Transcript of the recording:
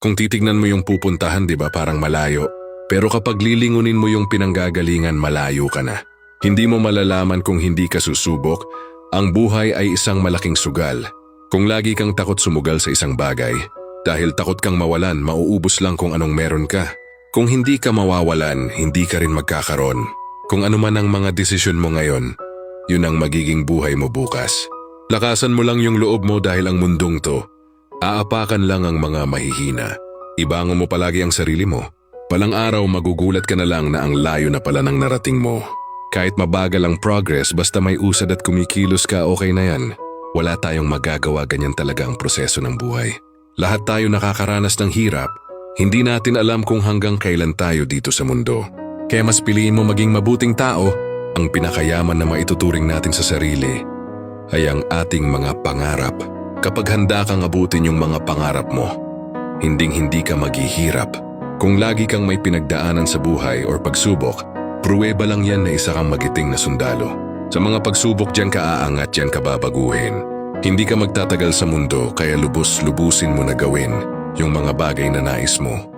Kung titignan mo yung pupuntahan, di ba parang malayo? Pero kapag lilingunin mo yung pinanggagalingan, malayo ka na. Hindi mo malalaman kung hindi ka susubok. Ang buhay ay isang malaking sugal. Kung lagi kang takot sumugal sa isang bagay, dahil takot kang mawalan, mauubos lang kung anong meron ka. Kung hindi ka mawawalan, hindi ka rin magkakaroon. Kung ano man ang mga desisyon mo ngayon, yun ang magiging buhay mo bukas. Lakasan mo lang yung loob mo dahil ang mundong to, aapakan lang ang mga mahihina. Ibangon mo palagi ang sarili mo. Palang araw magugulat ka na lang na ang layo na pala ng narating mo. Kahit mabagal ang progress, basta may usad at kumikilos ka, okay na yan. Wala tayong magagawa, ganyan talaga ang proseso ng buhay. Lahat tayo nakakaranas ng hirap. Hindi natin alam kung hanggang kailan tayo dito sa mundo. Kaya mas piliin mo maging mabuting tao. Ang pinakayaman na maituturing natin sa sarili ay ang ating mga pangarap. Kapag handa kang abutin yung mga pangarap mo, hinding-hindi ka maghihirap. Kung lagi kang may pinagdaanan sa buhay or pagsubok, pruweba lang yan na isa kang magiting na sundalo. Sa mga pagsubok, diyan ka aangat, diyan ka babaguhin. Hindi ka magtatagal sa mundo, kaya lubos-lubusin mo na gawin yung mga bagay na nais mo.